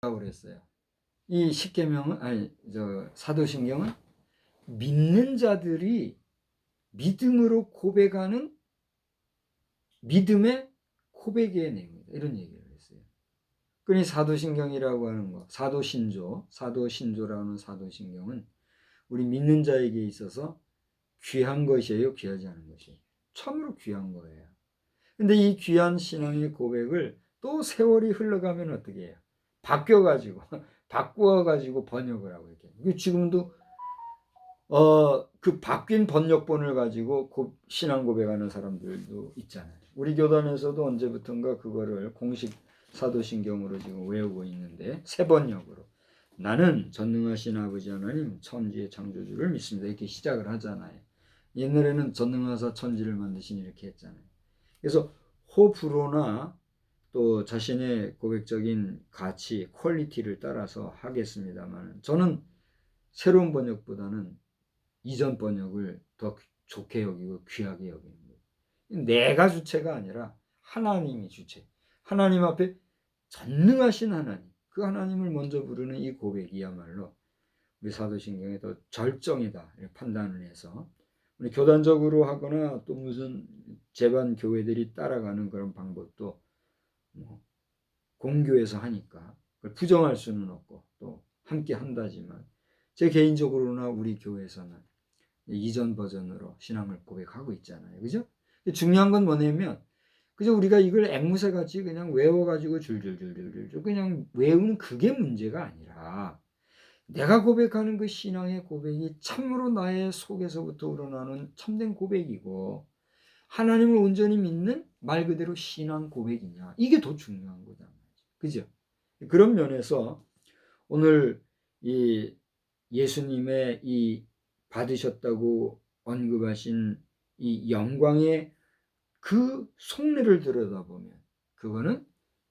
그랬어요. 이 십계명은 사도신경은 믿는 자들이 믿음으로 고백하는 믿음의 고백의 내용이다. 이런 얘기를 했어요. 그러니 사도신경이라고 하는 거, 사도신조라는 사도신경은 우리 믿는 자에게 있어서 귀한 것이에요, 귀하지 않은 것이에요? 참으로 귀한 거예요. 근데 이 귀한 신앙의 고백을 또 세월이 흘러가면 어떻게 해요? 바꾸어가지고 번역을 하고 이렇게. 지금도 그 바뀐 번역본을 가지고 신앙 고백하는 사람들도 있잖아요. 우리 교단에서도 언제부턴가 그거를 공식 사도신경으로 지금 외우고 있는데, 새 번역으로. 나는 전능하신 아버지 하나님 천지의 창조주를 믿습니다. 이렇게 시작을 하잖아요. 옛날에는 전능하사 천지를 만드신 이렇게 했잖아요. 그래서 호불호나 또 자신의 고백적인 가치, 퀄리티를 따라서 하겠습니다만, 저는 새로운 번역보다는 이전 번역을 더 좋게 여기고 귀하게 여기는 거예요. 내가 주체가 아니라 하나님이 주체. 하나님 앞에 전능하신 하나님, 그 하나님을 먼저 부르는 이 고백이야말로 우리 사도신경에 더 절정이다 이렇게 판단을 해서, 우리 교단적으로 하거나 또 무슨 제반 교회들이 따라가는 그런 방법도 공교에서 하니까 그걸 부정할 수는 없고 또 함께 한다지만, 제 개인적으로나 우리 교회에서는 이전 버전으로 신앙을 고백하고 있잖아요. 그죠? 중요한 건 뭐냐면, 그죠? 우리가 이걸 앵무새 같이 그냥 외워가지고 줄줄줄줄줄 그냥 외우는 그게 문제가 아니라, 내가 고백하는 그 신앙의 고백이 참으로 나의 속에서부터 우러나는 참된 고백이고, 하나님을 온전히 믿는 말 그대로 신앙 고백이냐, 이게 더 중요한 거다. 그죠? 그런 면에서 오늘 이 예수님의 이 받으셨다고 언급하신 이 영광의 그 속내를 들여다보면, 그거는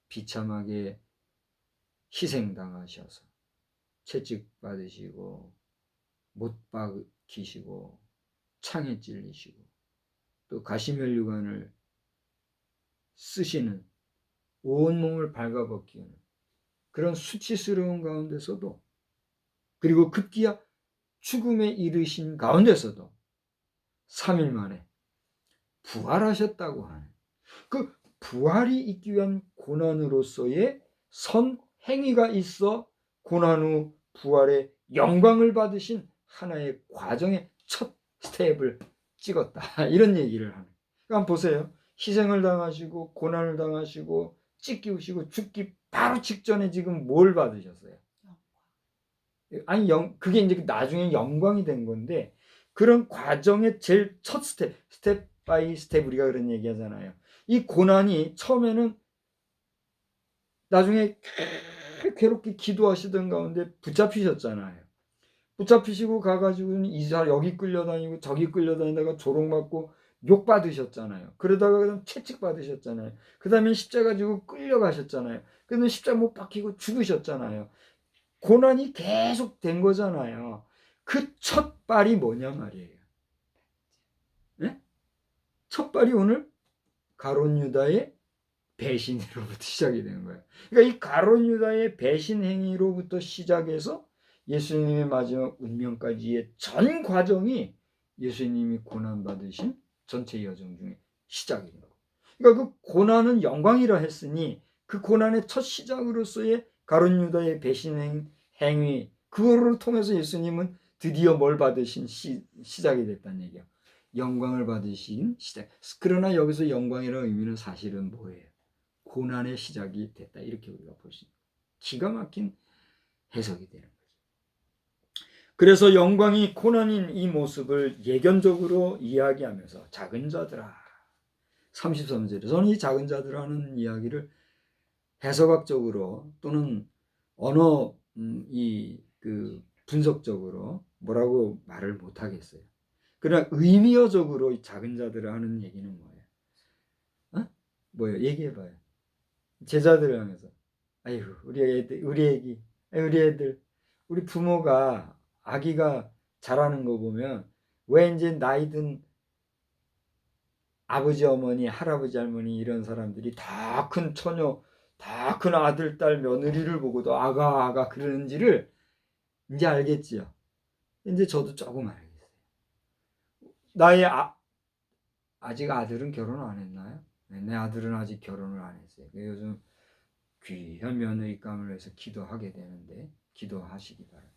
비참하게 희생당하셔서 채찍받으시고 못 박히시고 창에 찔리시고 또 가시면류관을 쓰시는, 온몸을 발가벗기는 그런 수치스러운 가운데서도, 그리고 급기야 죽음에 이르신 가운데서도 3일 만에 부활하셨다고 하는, 그 부활이 있기 위한 고난으로서의 선행위가 있어 고난 후 부활의 영광을 받으신 하나의 과정의 첫 스텝을 찍었다, 이런 얘기를 하는. 그러니까 보세요. 희생을 당하시고 고난을 당하시고 찢기우시고 죽기 바로 직전에 지금 뭘 받으셨어요? 아니, 그게 이제 나중에 영광이 된 건데, 그런 과정의 제일 첫 스텝 바이 스텝, 우리가 그런 얘기 하잖아요. 이 고난이 처음에는, 나중에 괴롭게 기도하시던 가운데 붙잡히셨잖아요. 붙잡히시고 가가지고 여기 끌려다니고 저기 끌려다니다가 조롱받고 욕 받으셨잖아요. 그러다가 채찍 받으셨잖아요. 그 다음에 십자가 지고 끌려가셨잖아요. 그다음에 십자가 못 박히고 죽으셨잖아요. 고난이 계속 된 거잖아요. 그 첫 발이 뭐냐 말이에요. 네? 첫 발이 오늘 가룟 유다의 배신으로부터 시작이 되는 거예요. 그러니까 이 가룟 유다의 배신 행위로부터 시작해서 예수님의 마지막 운명까지의 전 과정이 예수님이 고난 받으신 전체 여정 중에 시작인 거고. 그러니까 그 고난은 영광이라 했으니, 그 고난의 첫 시작으로서의 가룟 유다의 배신 행위, 그거를 통해서 예수님은 드디어 뭘 받으신 시작이 됐다는 얘기야. 영광을 받으신 시작. 그러나 여기서 영광이라는 의미는 사실은 뭐예요? 고난의 시작이 됐다, 이렇게 우리가 볼 수 있는, 기가 막힌 해석이 되는 거죠. 그래서 영광이 고난인 이 모습을 예견적으로 이야기하면서 작은 자들아, 33절에 저는 이 작은 자들아는 이야기를 해석학적으로 또는 언어 분석적으로 뭐라고 말을 못 하겠어요. 그러나 의미어적으로 작은 자들을 하는 얘기는 뭐예요? 뭐예요? 얘기해봐요. 제자들을 향해서, 아이고 우리 애들, 우리 부모가 아기가 자라는 거 보면, 왜 이제 나이든 아버지 어머니 할아버지 할머니 이런 사람들이 다 큰 처녀 다 큰 아들, 딸, 며느리를 보고도 아가 그러는지를 이제 알겠지요. 이제 저도 조금 알겠어요. 나의 아직 아들은 결혼 안 했나요? 네, 내 아들은 아직 결혼을 안 했어요. 요즘 귀한 며느리감을 위해서 기도하게 되는데 기도하시기 바랍니다.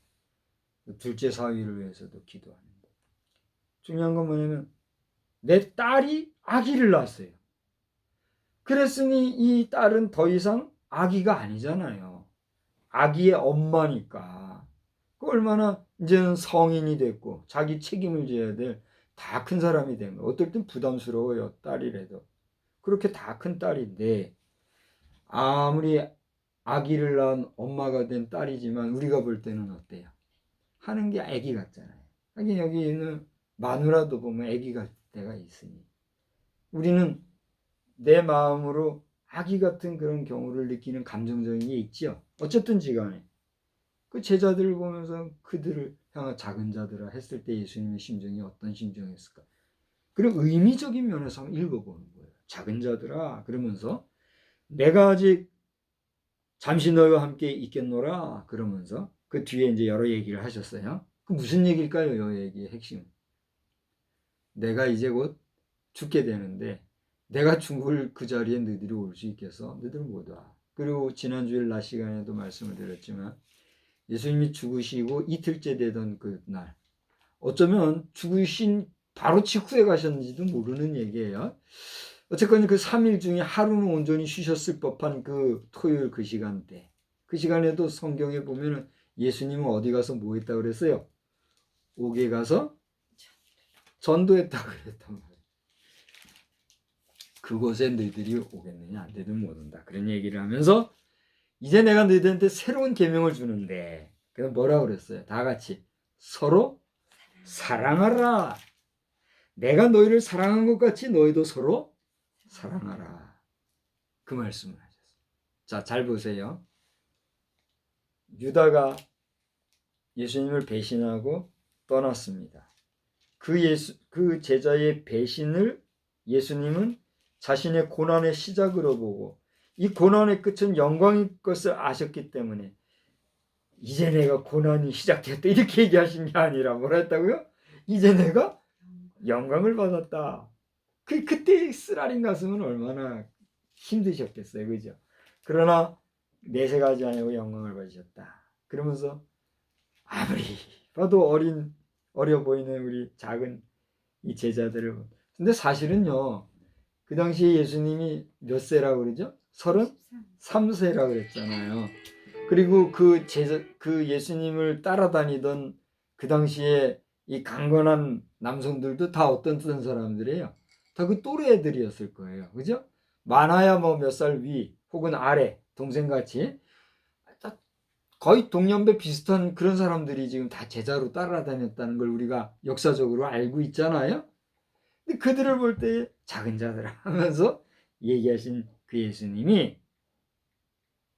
둘째 사위를 위해서도 기도하는데 중요한 건 뭐냐면 내 딸이 아기를 낳았어요. 그랬으니 이 딸은 더 이상 아기가 아니잖아요. 아기의 엄마니까. 그 얼마나 이제는 성인이 됐고 자기 책임을 져야 될 다 큰 사람이 된 거예요. 어떨 땐 부담스러워요. 딸이라도. 그렇게 다 큰 딸인데 아무리 아기를 낳은 엄마가 된 딸이지만 우리가 볼 때는 어때요? 하는 게 아기 같잖아요. 하긴 여기 있는 마누라도 보면 아기 같을 때가 있으니 우리는 내 마음으로 아기 같은 그런 경우를 느끼는 감정적인 게 있지요. 어쨌든지 간에 그 제자들을 보면서 그들을 향한 작은 자들아 했을 때 예수님의 심정이 어떤 심정이었을까? 그리고 의미적인 면에서 한번 읽어보는 거예요. 작은 자들아 그러면서 내가 아직 잠시 너희와 함께 있겠노라 그러면서 그 뒤에 이제 여러 얘기를 하셨어요. 그 무슨 얘기일까요? 이 얘기의 핵심. 내가 이제 곧 죽게 되는데 내가 죽을 그 자리에 너희들이 올 수 있겠어? 너희들 못 와. 그리고 지난주일 낮 시간에도 말씀을 드렸지만 예수님이 죽으시고 이틀째 되던 그 날 어쩌면 죽으신 바로 직후에 가셨는지도 모르는 얘기예요. 어쨌건 그 3일 중에 하루는 온전히 쉬셨을 법한 그 토요일 그 시간대 그 시간에도 성경에 보면 예수님은 어디 가서 뭐 했다고 그랬어요? 옥에 가서 전도했다고 그랬단 말이에요. 그곳에 너희들이 오겠느냐? 너희들 못 온다. 그런 얘기를 하면서 이제 내가 너희들한테 새로운 계명을 주는데 그래서 뭐라고 그랬어요? 다 같이 서로 사랑하라. 내가 너희를 사랑한 것 같이 너희도 서로 사랑하라. 그 말씀을 하셨어요. 자, 잘 보세요. 유다가 예수님을 배신하고 떠났습니다. 그 제자의 배신을 예수님은 자신의 고난의 시작으로 보고 이 고난의 끝은 영광일 것을 아셨기 때문에 이제 내가 고난이 시작됐다 이렇게 얘기하신 게 아니라 뭐라 했다고요? 이제 내가 영광을 받았다. 그때 쓰라린 가슴은 얼마나 힘드셨겠어요. 그죠? 그러나 내색하지 아니고 영광을 받으셨다. 그러면서 아무리 봐도 어려 보이는 우리 작은 이 제자들을 근데 사실은요. 그 당시에 예수님이 몇 세라고 그러죠? 33세라고 그랬잖아요. 그리고 그 예수님을 따라다니던 그 당시에 이 강건한 남성들도 다 어떤 사람들이에요? 다 그 또래 애들이었을 거예요. 그죠? 많아야 뭐 몇 살 위 혹은 아래 동생같이 거의 동년배 비슷한 그런 사람들이 지금 다 제자로 따라다녔다는 걸 우리가 역사적으로 알고 있잖아요. 근데 그들을 볼 때 작은 자들아 하면서 얘기하신 그 예수님이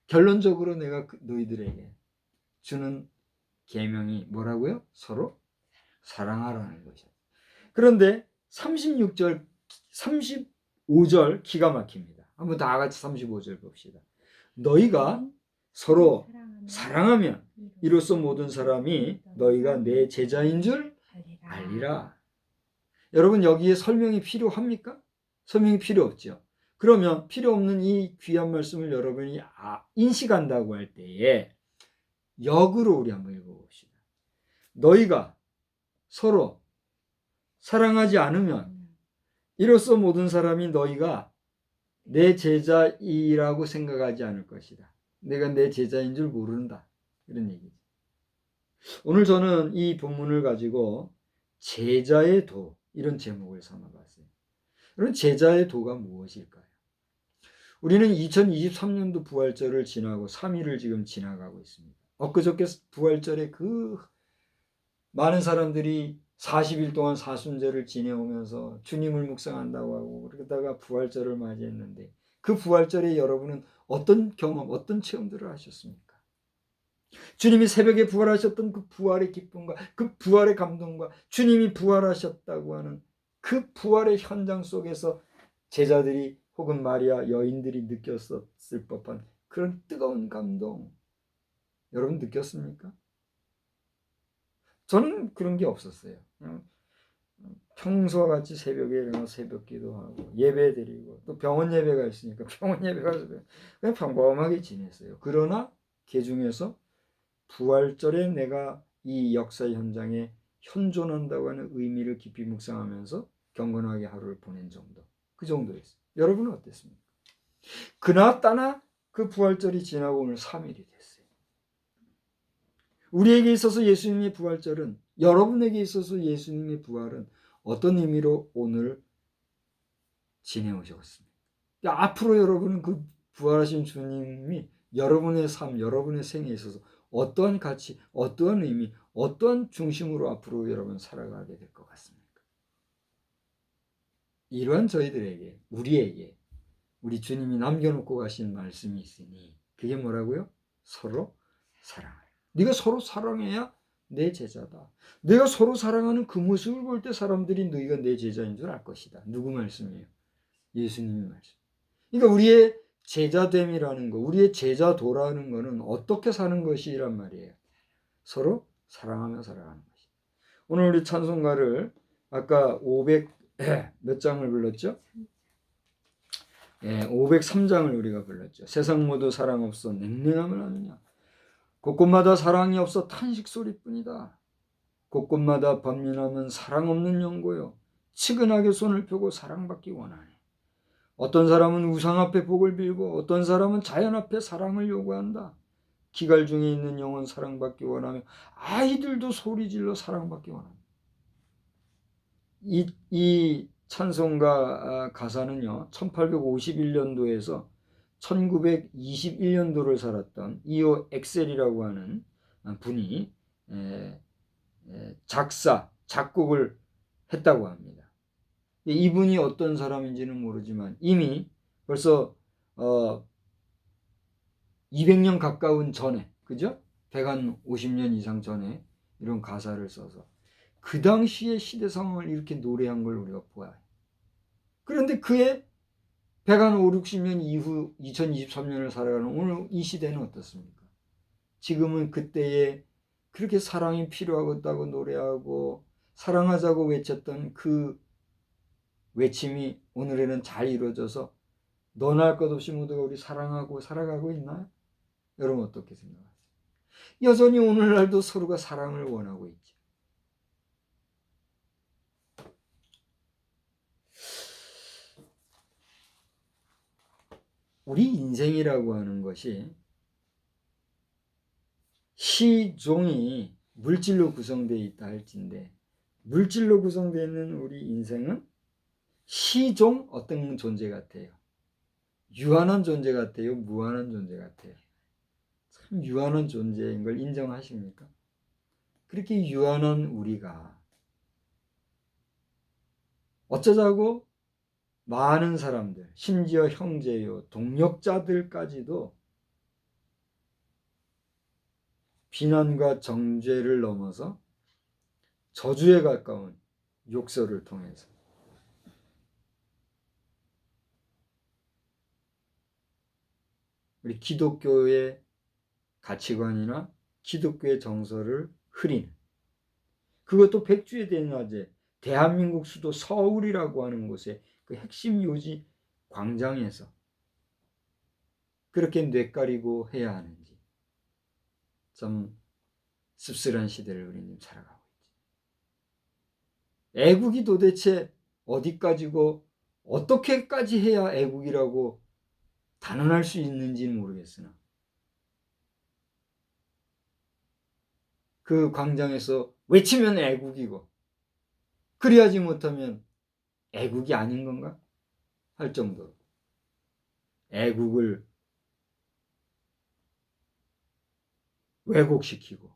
결론적으로 내가 너희들에게 주는 계명이 뭐라고요? 서로 사랑하라는 것이야. 그런데 36절, 35절 기가 막힙니다. 한번 다 같이 35절 봅시다. 너희가 서로 사랑하면 이로써 모든 사람이 너희가 내 제자인 줄 알리라. 여러분 여기에 설명이 필요합니까? 설명이 필요 없죠. 그러면 필요 없는 이 귀한 말씀을 여러분이 인식한다고 할 때에 역으로 우리 한번 읽어봅시다. 너희가 서로 사랑하지 않으면 이로써 모든 사람이 너희가 내 제자이라고 생각하지 않을 것이다. 내가 내 제자인 줄 모른다. 이런 얘기죠. 오늘 저는 이 본문을 가지고 제자의 도 이런 제목을 삼아봤어요. 그럼 제자의 도가 무엇일까요? 우리는 2023년도 부활절을 지나고 3일을 지금 지나가고 있습니다. 엊그저께 부활절에 그 많은 사람들이 40일 동안 사순절을 지내오면서 주님을 묵상한다고 하고 그러다가 부활절을 맞이했는데 그 부활절에 여러분은 어떤 경험, 어떤 체험들을 하셨습니까? 주님이 새벽에 부활하셨던 그 부활의 기쁨과 그 부활의 감동과 주님이 부활하셨다고 하는 그 부활의 현장 속에서 제자들이 혹은 마리아 여인들이 느꼈었을 법한 그런 뜨거운 감동 여러분 느꼈습니까? 저는 그런 게 없었어요. 그냥 평소와 같이 새벽에 일어나 새벽 기도하고 예배 드리고 또 병원 예배가 있으니까 병원 예배 가서 그냥 평범하게 지냈어요. 그러나 그 중에서 부활절에 내가 이 역사 현장에 현존한다고 하는 의미를 깊이 묵상하면서 경건하게 하루를 보낸 정도. 그 정도였어요. 여러분은 어땠습니까? 그나따나 그 부활절이 지나고 오늘 3일이 됐어요. 우리에게 있어서 예수님의 부활절은, 여러분에게 있어서 예수님의 부활은 어떤 의미로 오늘 지내오셨습니까? 앞으로 여러분은 그 부활하신 주님이 여러분의 삶, 여러분의 생에 있어서 어떠한 가치, 어떠한 의미, 어떠한 중심으로 앞으로 여러분 살아가게 될 것 같습니까? 이러한 저희들에게, 우리에게 우리 주님이 남겨놓고 가신 말씀이 있으니 그게 뭐라고요? 서로 사랑하라. 네가 서로 사랑해야 내 제자다. 내가 서로 사랑하는 그 모습을 볼 때 사람들이 너희가 내 제자인 줄 알 것이다. 누구 말씀이에요? 예수님의 말씀. 그러니까 우리의 제자됨이라는 거, 우리의 제자도라는 거는 어떻게 사는 것이란 말이에요. 서로 사랑하며 살아가는 것이. 오늘 우리 찬송가를 아까 500 몇 장을 불렀죠? 503장을 우리가 불렀죠. 세상 모두 사랑 없어 냉랭함을 하느냐. 곳곳마다 사랑이 없어 탄식 소리뿐이다. 곳곳마다 범민함은 사랑 없는 연고요. 치근하게 손을 펴고 사랑받기 원하네. 어떤 사람은 우상 앞에 복을 빌고 어떤 사람은 자연 앞에 사랑을 요구한다. 기갈 중에 있는 영혼 사랑받기 원하며 아이들도 소리질러 사랑받기 원합니다. 이 찬송가 가사는요, 1851년도에서 1921년도를 살았던 이오 엑셀이라고 하는 분이 작곡을 했다고 합니다. 이분이 어떤 사람인지는 모르지만 이미 벌써 200년 가까운 전에, 그죠? 150년 이상 전에 이런 가사를 써서 그 당시의 시대 상황을 이렇게 노래한 걸 우리가 보아요. 그런데 그의 105, 60년 이후 2023년을 살아가는 오늘 이 시대는 어떻습니까? 지금은 그때에 그렇게 사랑이 필요하다고 노래하고 사랑하자고 외쳤던 그 외침이 오늘에는 잘 이루어져서 너나 할 것 없이 모두가 우리 사랑하고 살아가고 있나요? 여러분 어떻게 생각하세요? 여전히 오늘날도 서로가 사랑을 원하고 있죠. 우리 인생이라고 하는 것이 시종이 물질로 구성되어 있다 할진데 물질로 구성되어 있는 우리 인생은 시종 어떤 존재 같아요? 유한한 존재 같아요? 무한한 존재 같아요? 참 유한한 존재인 걸 인정하십니까? 그렇게 유한한 우리가 어쩌자고 많은 사람들, 심지어 형제요, 동력자들까지도 비난과 정죄를 넘어서 저주에 가까운 욕설을 통해서 우리 기독교의 가치관이나 기독교의 정서를 흐리는, 그것도 백주에 대낮에 대한민국 수도 서울이라고 하는 곳에 그 핵심 요지 광장에서 그렇게 뇌까리고 해야 하는지 좀 씁쓸한 시대를 우리는 살아가고 있지. 애국이 도대체 어디까지고 어떻게까지 해야 애국이라고 단언할 수 있는지는 모르겠으나 그 광장에서 외치면 애국이고 그리하지 못하면 애국이 아닌 건가 할 정도로 애국을 왜곡시키고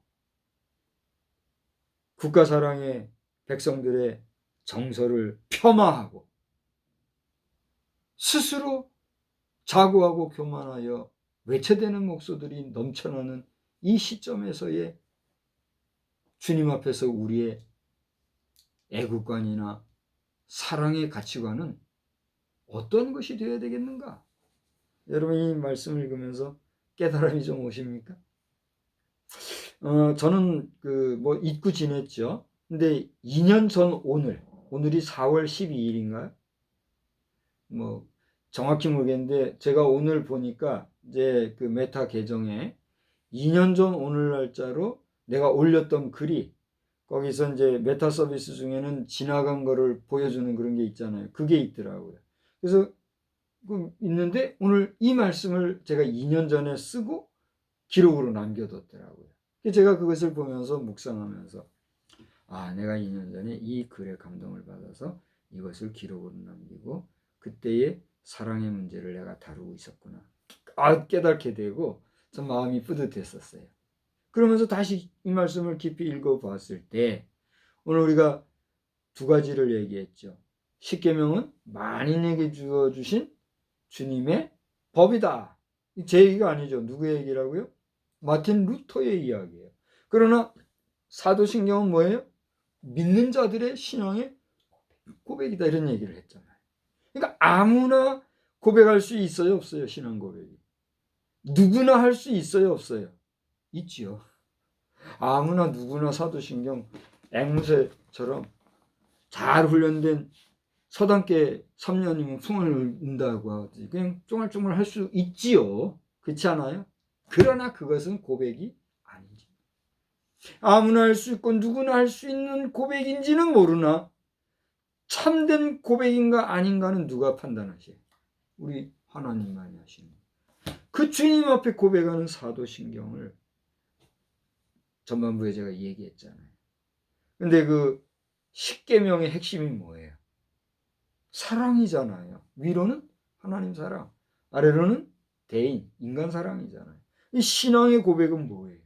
국가사랑의 백성들의 정서를 폄하하고 스스로 자고하고 교만하여 외쳐대는 목소들이 넘쳐나는 이 시점에서의 주님 앞에서 우리의 애국관이나 사랑의 가치관은 어떤 것이 되어야 되겠는가? 여러분 이 말씀을 읽으면서 깨달음이 좀 오십니까? 저는 잊고 지냈죠. 근데 2년 전 오늘이 4월 12일인가요? 뭐 정확히 모르겠는데 제가 오늘 보니까 이제 그 메타 계정에 2년 전 오늘 날짜로 내가 올렸던 글이 거기서 이제 메타 서비스 중에는 지나간 거를 보여주는 그런 게 있잖아요. 그게 있더라고요. 그래서 있는데 오늘 이 말씀을 제가 2년 전에 쓰고 기록으로 남겨뒀더라고요. 제가 그것을 보면서 묵상하면서 내가 2년 전에 이 글에 감동을 받아서 이것을 기록으로 남기고 그때의 사랑의 문제를 내가 다루고 있었구나. 깨닫게 되고 참 마음이 뿌듯했었어요. 그러면서 다시 이 말씀을 깊이 읽어봤을 때 오늘 우리가 두 가지를 얘기했죠. 십계명은 만인에게 주어주신 주님의 법이다. 제 얘기가 아니죠. 누구의 얘기라고요? 마틴 루터의 이야기예요. 그러나 사도신경은 뭐예요? 믿는 자들의 신앙의 고백이다 이런 얘기를 했잖아요. 그러니까 아무나 고백할 수 있어요, 없어요? 신앙 고백이. 누구나 할 수 있어요, 없어요? 있지요. 아무나 누구나 사도신경 앵무새처럼 잘 훈련된 서당계 3년이면 풍을 은다고 하지. 그냥 쫑알쫑알 할 수 있지요. 그렇지 않아요? 그러나 그것은 고백이 아니지. 아무나 할 수 있고 누구나 할 수 있는 고백인지는 모르나 참된 고백인가 아닌가는 누가 판단하세요? 우리 하나님만이 하시는. 그 주님 앞에 고백하는 사도신경을 전반부에 제가 얘기했잖아요. 근데 그 십계명의 핵심이 뭐예요? 사랑이잖아요. 위로는 하나님 사랑, 아래로는 대인, 인간 사랑이잖아요. 이 신앙의 고백은 뭐예요?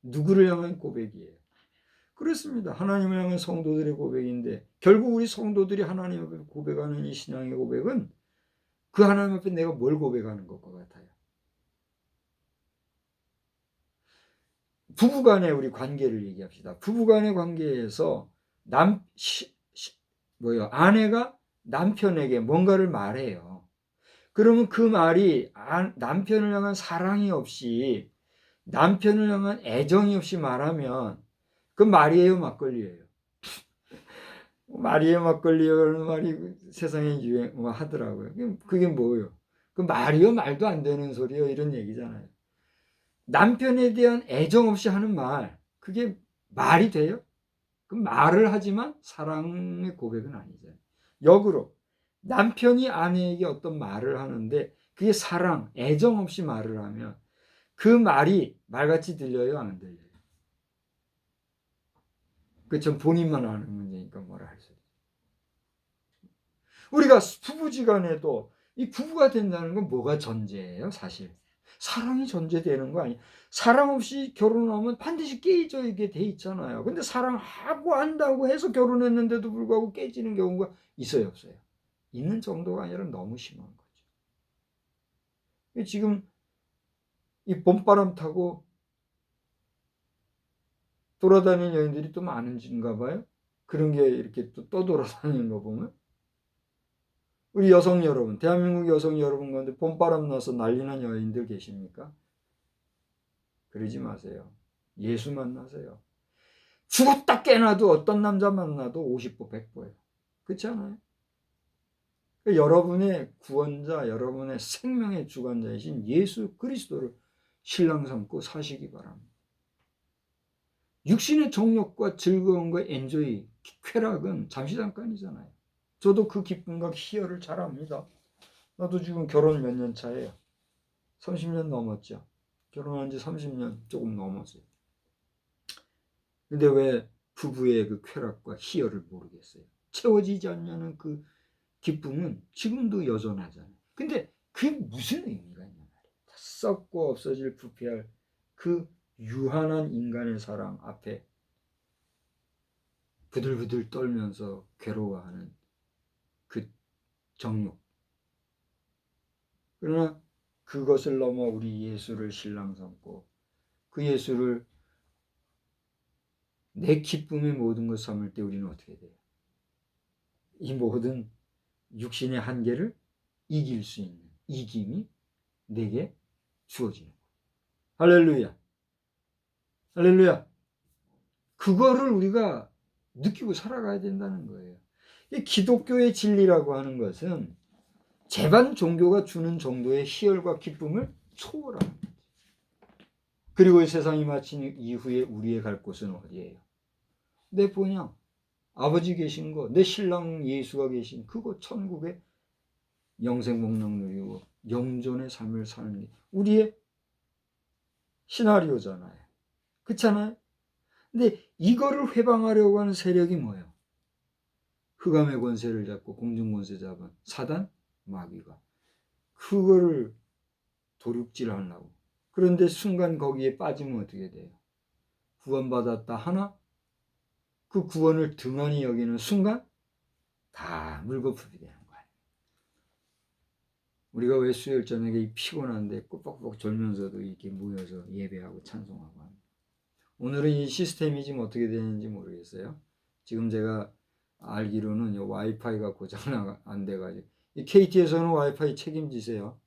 누구를 향한 고백이에요? 그렇습니다. 하나님을 향한 성도들의 고백인데 결국 우리 성도들이 하나님 앞에 고백하는 이 신앙의 고백은 그 하나님 앞에 내가 뭘 고백하는 것과 같아요. 부부간의 우리 관계를 얘기합시다. 부부간의 관계에서 아내가 남편에게 뭔가를 말해요. 그러면 그 말이 남편을 향한 사랑이 없이 남편을 향한 애정이 없이 말하면 그 말이에요, 막걸리예요. 말이에요, 막걸리라는 말이 세상에 유행하더라고요. 그게 뭐예요? 그 말이요, 말도 안 되는 소리요, 이런 얘기잖아요. 남편에 대한 애정 없이 하는 말, 그게 말이 돼요? 그 말을 하지만 사랑의 고백은 아니죠. 역으로 남편이 아내에게 어떤 말을 하는데 그게 사랑, 애정 없이 말을 하면 그 말이 말같이 들려요, 안 들려요? 그전 본인만 아는 문제니까 뭐라 할 수 없어요. 우리가 부부지간에도 이 부부가 된다는 건 뭐가 전제예요, 사실? 사랑이 전제되는 거 아니에요? 사랑 없이 결혼하면 반드시 깨져게 돼 있잖아요. 근데 사랑하고 한다고 해서 결혼했는데도 불구하고 깨지는 경우가 있어요, 없어요? 있는 정도가 아니라 너무 심한 거죠. 지금 이 봄바람 타고 돌아다니는 여인들이 또 많은가 봐요. 그런 게 이렇게 또 떠돌아다니는 거 보면. 우리 여성 여러분, 대한민국 여성 여러분 가운데 봄바람 나서 난리난 여인들 계십니까? 그러지 마세요. 예수 만나세요. 죽었다 깨나도 어떤 남자 만나도 50보 100보예요. 그렇지 않아요? 여러분의 구원자, 여러분의 생명의 주관자이신 예수 그리스도를 신랑 삼고 사시기 바랍니다. 육신의 정욕과 즐거움과 엔조이, 쾌락은 잠시 잠깐이잖아요. 저도 그 기쁨과 희열을 잘 압니다. 나도 지금 결혼 몇 년 차예요. 30년 넘었죠. 결혼한 지 30년 조금 넘었어요. 근데 왜 부부의 그 쾌락과 희열을 모르겠어요? 채워지지 않냐는 그 기쁨은 지금도 여전하잖아요. 근데 그게 무슨 의미가 있냐 말이에요. 썩고 없어질 부패할 그 유한한 인간의 사랑 앞에 부들부들 떨면서 괴로워하는 그 정욕. 그러나 그것을 넘어 우리 예수를 신랑 삼고 그 예수를 내 기쁨의 모든 것 삼을 때 우리는 어떻게 돼요? 이 모든 육신의 한계를 이길 수 있는 이김이 내게 주어지는 거예요. 할렐루야. 할렐루야. 그거를 우리가 느끼고 살아가야 된다는 거예요. 이 기독교의 진리라고 하는 것은 제반 종교가 주는 정도의 희열과 기쁨을 초월하는 거죠. 그리고 이 세상이 마친 이후에 우리의 갈 곳은 어디예요? 내 본향, 아버지 계신 거, 내 신랑 예수가 계신 그곳 천국의 영생복락 누리고 영존의 삶을 사는 게 우리의 시나리오잖아요. 그렇잖아요? 근데 이거를 회방하려고 하는 세력이 뭐예요? 흑암의 권세를 잡고 공중권세 잡은 사단, 마귀가 그거를 도륙질하려고. 그런데 순간 거기에 빠지면 어떻게 돼요? 구원받았다 하나 그 구원을 등한히 여기는 순간 다 물거품이 되는 거예요. 우리가 왜 수요일 저녁에 피곤한데 꾸벅꾸벅 졸면서도 이렇게 모여서 예배하고 찬송하고 합니다. 오늘은 이 시스템이 지금 어떻게 되는지 모르겠어요. 지금 제가 알기로는 와이파이가 고장 안 돼가지고 이 KT에서는 와이파이 책임지세요.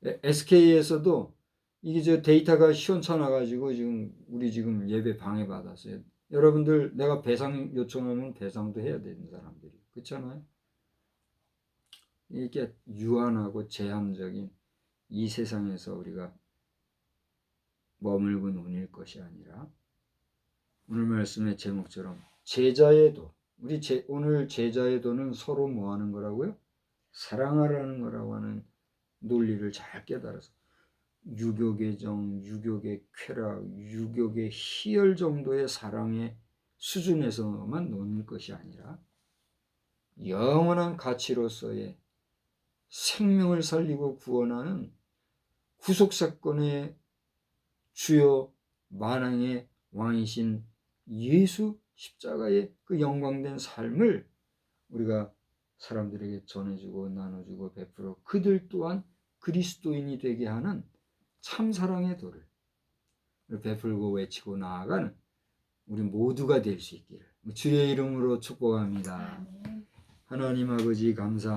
SK에서도 이게 저 데이터가 시원찮아가지고 지금 우리 지금 예배 방해받았어요. 여러분들 내가 배상 요청하면 배상도 해야 되는 사람들이 그렇잖아요. 이게 유한하고 제한적인 이 세상에서 우리가 머물고 논일 것이 아니라 오늘 말씀의 제목처럼 제자의 도 오늘 제자의 도는 서로 뭐 하는 거라고요? 사랑하라는 거라고 하는 논리를 잘 깨달아서 유교의 정, 유교의 쾌락, 유교의 희열 정도의 사랑의 수준에서만 논일 것이 아니라 영원한 가치로서의 생명을 살리고 구원하는 구속사건의 주요 만왕의 왕이신 예수 십자가의 그 영광된 삶을 우리가 사람들에게 전해주고 나눠주고 베풀어 그들 또한 그리스도인이 되게 하는 참사랑의 도를 베풀고 외치고 나아가는 우리 모두가 될 수 있기를 주의 이름으로 축복합니다. 하나님 아버지 감사합니다.